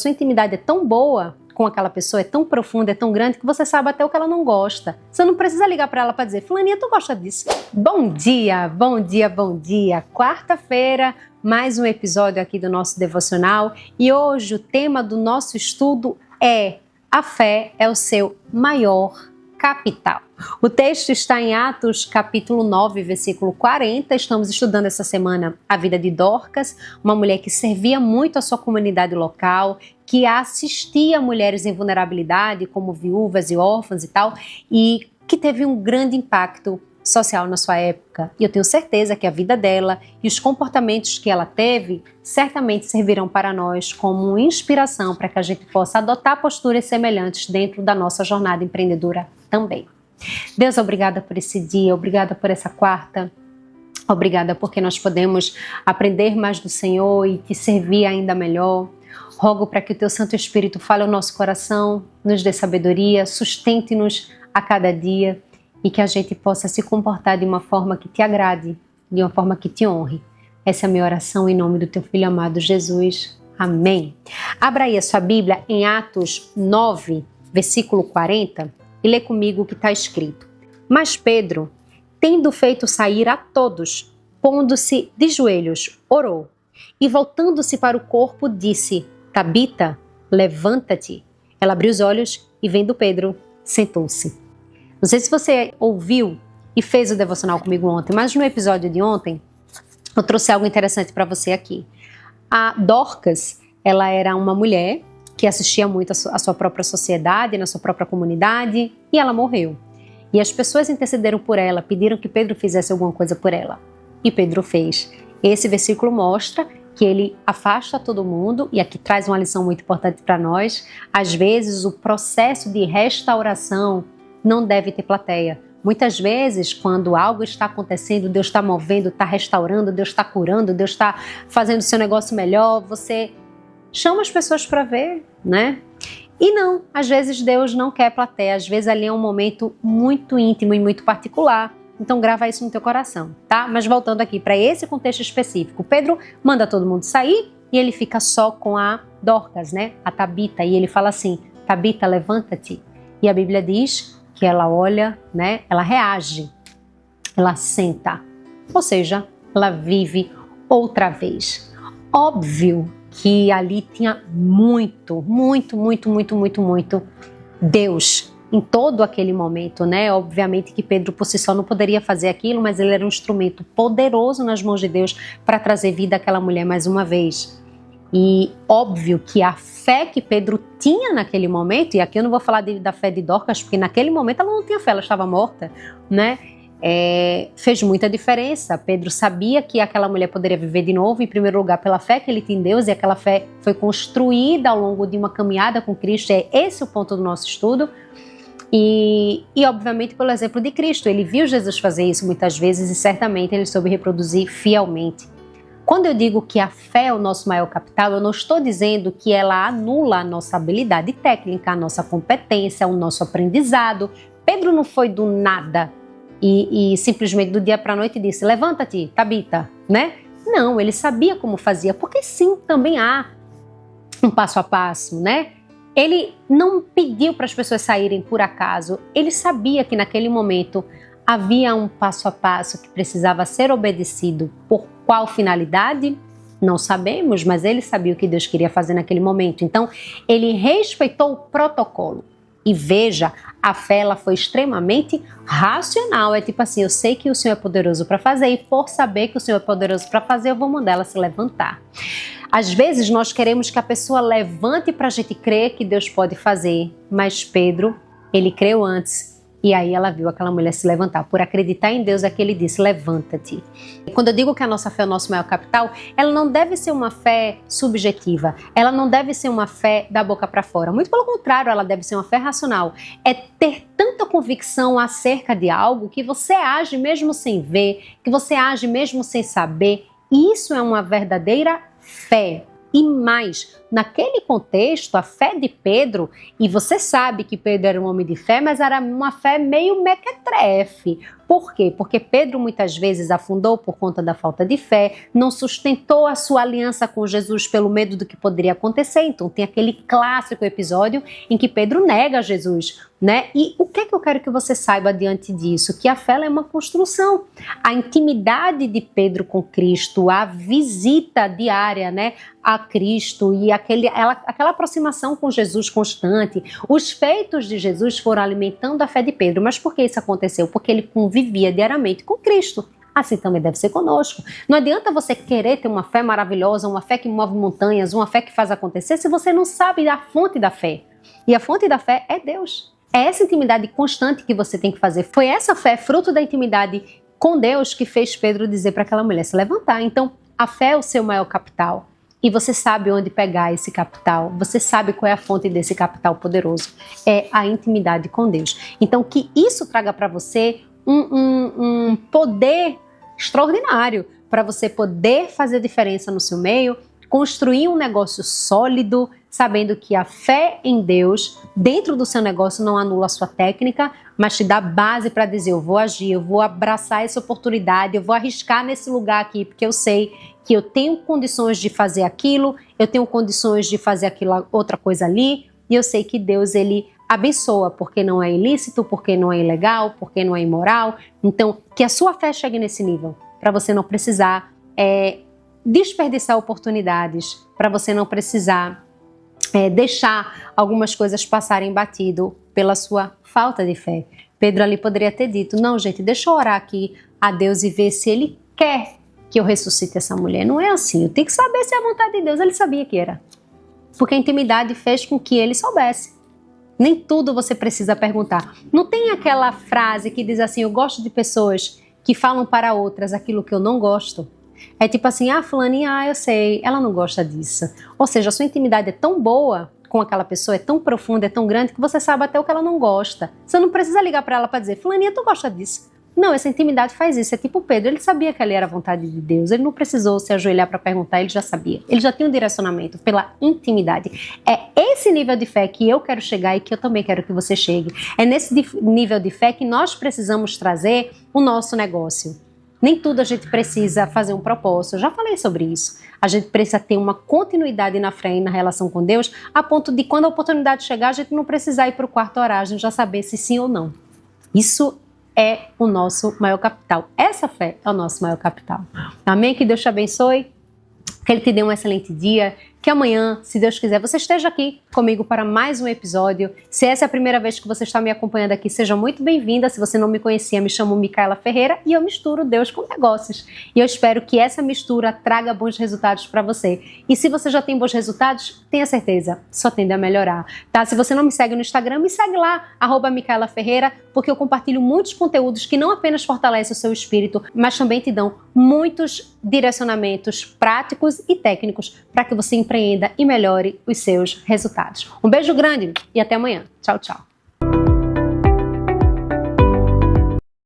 sua intimidade é tão boa com aquela pessoa, é tão profunda, é tão grande, que você sabe até o que ela não gosta. Você não precisa ligar para ela para dizer, fulaninha, tu gosta disso? Bom dia, bom dia, bom dia. Quarta-feira, mais um episódio aqui do nosso devocional. E hoje o tema do nosso estudo é: a fé é o seu maior capital. O texto está em Atos, capítulo 9, versículo 40. Estamos estudando essa semana a vida de Dorcas, uma mulher que servia muito a sua comunidade local, que assistia mulheres em vulnerabilidade, como viúvas e órfãs e tal, e que teve um grande impacto social na sua época. E eu tenho certeza que a vida dela e os comportamentos que ela teve certamente servirão para nós como inspiração para que a gente possa adotar posturas semelhantes dentro da nossa jornada empreendedora também. Deus, obrigada por esse dia, obrigada por essa quarta, obrigada porque nós podemos aprender mais do Senhor e te servir ainda melhor. Rogo para que o teu Santo Espírito fale ao nosso coração, nos dê sabedoria, sustente-nos a cada dia e que a gente possa se comportar de uma forma que te agrade, de uma forma que te honre. Essa é a minha oração em nome do teu Filho amado Jesus. Amém. Abra aí a sua Bíblia em Atos 9, versículo 40 e lê comigo o que está escrito. Mas Pedro, tendo feito sair a todos, pondo-se de joelhos, orou e voltando-se para o corpo disse: Tabita, levanta-te. Ela abriu os olhos e vendo Pedro, sentou-se. Não sei se você ouviu e fez o devocional comigo ontem, mas no episódio de ontem eu trouxe algo interessante para você aqui. A Dorcas, ela era uma mulher que assistia muito à sua própria sociedade, na sua própria comunidade, e ela morreu. E as pessoas intercederam por ela, pediram que Pedro fizesse alguma coisa por ela. E Pedro fez. Esse versículo mostra que ele afasta todo mundo, e aqui traz uma lição muito importante para nós. Às vezes o processo de restauração não deve ter plateia. Muitas vezes, quando algo está acontecendo, Deus está movendo, está restaurando, Deus está curando, Deus está fazendo o seu negócio melhor, você chama as pessoas para ver, né? E não, às vezes Deus não quer plateia, às vezes ali é um momento muito íntimo e muito particular. Então grava isso no teu coração, tá? Mas voltando aqui para esse contexto específico, Pedro manda todo mundo sair e ele fica só com a Dorcas, né? A Tabita, e ele fala assim: Tabita, levanta-te. E a Bíblia diz que ela olha, né? Ela reage, ela senta, ou seja, ela vive outra vez. Óbvio que ali tinha muito Deus em todo aquele momento, né? Obviamente que Pedro por si só não poderia fazer aquilo, mas ele era um instrumento poderoso nas mãos de Deus para trazer vida àquela mulher mais uma vez. E óbvio que a fé que Pedro tinha naquele momento, e aqui eu não vou falar da fé de Dorcas, porque naquele momento ela não tinha fé, ela estava morta, né? Fez muita diferença. Pedro sabia que aquela mulher poderia viver de novo, em primeiro lugar pela fé que ele tinha em Deus, e aquela fé foi construída ao longo de uma caminhada com Cristo. É esse o ponto do nosso estudo. E obviamente pelo exemplo de Cristo, ele viu Jesus fazer isso muitas vezes e certamente ele soube reproduzir fielmente. Quando eu digo que a fé é o nosso maior capital, eu não estou dizendo que ela anula a nossa habilidade técnica, a nossa competência, o nosso aprendizado. Pedro não foi do nada e simplesmente do dia para a noite disse: levanta-te, Tabita, né? Não, ele sabia como fazia, porque sim, também há um passo a passo, né? Ele não pediu para as pessoas saírem por acaso, ele sabia que naquele momento havia um passo a passo que precisava ser obedecido. Por qual finalidade? Não sabemos, mas ele sabia o que Deus queria fazer naquele momento. Então, ele respeitou o protocolo. E veja, a fé ela foi extremamente racional. É tipo assim, eu sei que o Senhor é poderoso para fazer e por saber que o Senhor é poderoso para fazer, eu vou mandar ela se levantar. Às vezes nós queremos que a pessoa levante para a gente crer que Deus pode fazer, mas Pedro, ele creu antes. E aí ela viu aquela mulher se levantar. Por acreditar em Deus é que ele disse: levanta-te. Quando eu digo que a nossa fé é o nosso maior capital, ela não deve ser uma fé subjetiva. Ela não deve ser uma fé da boca para fora. Muito pelo contrário, ela deve ser uma fé racional. É ter tanta convicção acerca de algo que você age mesmo sem ver, que você age mesmo sem saber. Isso é uma verdadeira fé. E mais, naquele contexto, a fé de Pedro, e você sabe que Pedro era um homem de fé, mas era uma fé meio mequetrefe. Por quê? Porque Pedro muitas vezes afundou por conta da falta de fé, não sustentou a sua aliança com Jesus pelo medo do que poderia acontecer. Então tem aquele clássico episódio em que Pedro nega Jesus, né? E o que é que eu quero que você saiba diante disso? Que a fé é uma construção. A intimidade de Pedro com Cristo, a visita diária, né, a Cristo e aquela aproximação com Jesus constante, os feitos de Jesus foram alimentando a fé de Pedro. Mas por que isso aconteceu? Porque ele convivia diariamente com Cristo. Assim também deve ser conosco. Não adianta você querer ter uma fé maravilhosa, uma fé que move montanhas, uma fé que faz acontecer, se você não sabe a fonte da fé. E a fonte da fé é Deus. É essa intimidade constante que você tem que fazer. Foi essa fé, fruto da intimidade com Deus, que fez Pedro dizer para aquela mulher se levantar. Então, a fé é o seu maior capital. E você sabe onde pegar esse capital. Você sabe qual é a fonte desse capital poderoso. É a intimidade com Deus. Então, que isso traga para você um poder extraordinário para você poder fazer diferença no seu meio, construir um negócio sólido, sabendo que a fé em Deus, dentro do seu negócio, não anula a sua técnica, mas te dá base para dizer, eu vou agir, eu vou abraçar essa oportunidade, eu vou arriscar nesse lugar aqui, porque eu sei que eu tenho condições de fazer aquilo, eu tenho condições de fazer aquilo, outra coisa ali, e eu sei que Deus, ele abençoa, porque não é ilícito, porque não é ilegal, porque não é imoral. Então, que a sua fé chegue nesse nível, para você não precisar desperdiçar oportunidades, para você não precisar deixar algumas coisas passarem batido pela sua falta de fé. Pedro ali poderia ter dito, não gente, deixa eu orar aqui a Deus e ver se Ele quer que eu ressuscite essa mulher. Não é assim, eu tenho que saber se é a vontade de Deus. Ele sabia que era, porque a intimidade fez com que ele soubesse. Nem tudo você precisa perguntar. Não tem aquela frase que diz assim, eu gosto de pessoas que falam para outras aquilo que eu não gosto. É tipo assim, fulaninha, eu sei, ela não gosta disso. Ou seja, a sua intimidade é tão boa com aquela pessoa, é tão profunda, é tão grande, que você sabe até o que ela não gosta. Você não precisa ligar para ela para dizer, fulaninha, tu gosta disso? Não, essa intimidade faz isso. É tipo Pedro, ele sabia que ali era a vontade de Deus, ele não precisou se ajoelhar para perguntar, ele já sabia. Ele já tinha um direcionamento pela intimidade. É esse nível de fé que eu quero chegar e que eu também quero que você chegue. É nesse nível de fé que nós precisamos trazer o nosso negócio. Nem tudo a gente precisa fazer um propósito, eu já falei sobre isso. A gente precisa ter uma continuidade na fé e na relação com Deus, a ponto de quando a oportunidade chegar, a gente não precisar ir para o quarto orar, a gente já saber se sim ou não. Isso é o nosso maior capital. Essa fé é o nosso maior capital. Amém? Que Deus te abençoe, que Ele te dê um excelente dia, que amanhã, se Deus quiser, você esteja aqui comigo para mais um episódio. Se essa é a primeira vez que você está me acompanhando aqui, seja muito bem-vinda. Se você não me conhecia, me chamo Micaela Ferreira e eu misturo Deus com negócios. E eu espero que essa mistura traga bons resultados para você. E se você já tem bons resultados, tenha certeza, só tende a melhorar, tá? Se você não me segue no Instagram, me segue lá, @Micaela Ferreira, porque eu compartilho muitos conteúdos que não apenas fortalecem o seu espírito, mas também te dão muitos direcionamentos práticos e técnicos para que você empreenda e melhore os seus resultados. Um beijo grande e até amanhã. Tchau, tchau.